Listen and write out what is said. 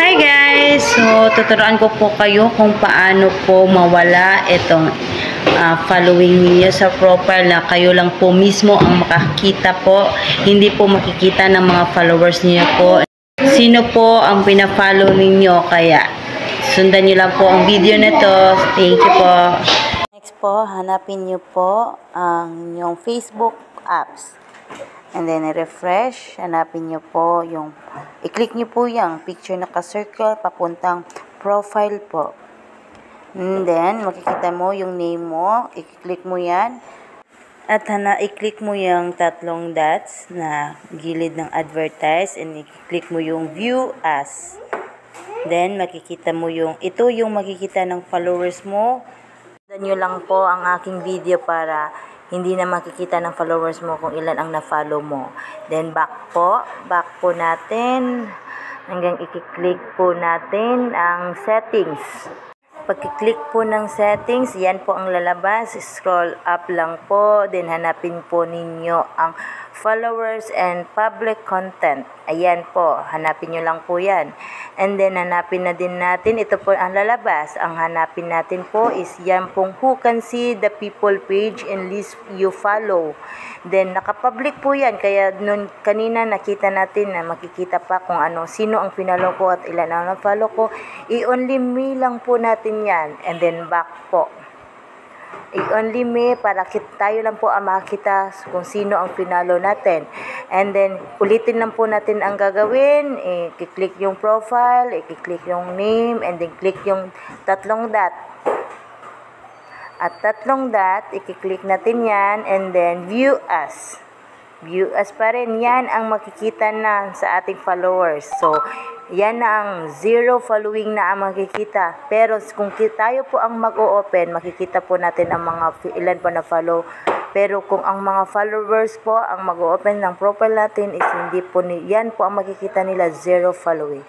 Hi guys! So, tuturuan ko po kayo kung paano po mawala itong following niyo sa profile na kayo lang po mismo ang makakita po. Hindi po makikita ng mga followers niyo po. Sino po ang pina-follow ninyo? Kaya, sundan niyo lang po ang video na to. Thank you po. Next po, hanapin niyo po ang inyong Facebook apps. And then, refresh. Hanapin nyo po yung, i-click nyo po yung picture na ka-circle, papuntang profile po. And then, makikita mo yung name mo. I-click mo yan. At i-click mo yung tatlong dots na gilid ng advertise. And i-click mo yung view as. Then, makikita mo yung, ito yung makikita ng followers mo. Sundan nyo lang po ang aking video para hindi na makikita ng followers mo kung ilan ang na-follow mo. Then, back po natin, hanggang i-click po natin ang settings. Pag-click po ng settings, yan po ang lalabas. Scroll up lang po, then hanapin po ninyo ang followers and public content. Ayan po, hanapin nyo lang po yan. And then, hanapin na din natin, ito po ang lalabas. Ang hanapin natin po is yan pong who can see the people page and list you follow. Then, nakapublic po yan. Kaya, nun kanina nakita natin na makikita pa kung ano, sino ang pinalo ko at ilan ang na-follow ko. I-only me lang po natin yan. And then, back po. I-only me para tayo lang po ang makita kung sino ang pinalo natin. And then, ulitin lang po natin ang gagawin. I-click yung profile, i-click yung name, and then click yung tatlong dot. At tatlong dot, i-click natin yan, and then view as. View as pa rin. Yan ang makikita na sa ating followers. So, yan na ang 0 following na ang makikita. Pero kung tayo po ang mag-o-open, makikita po natin ang mga ilan po na follow. Pero kung ang mga followers po ang mag-o-open ng profile natin is hindi po yan po ang makikita nila 0 following.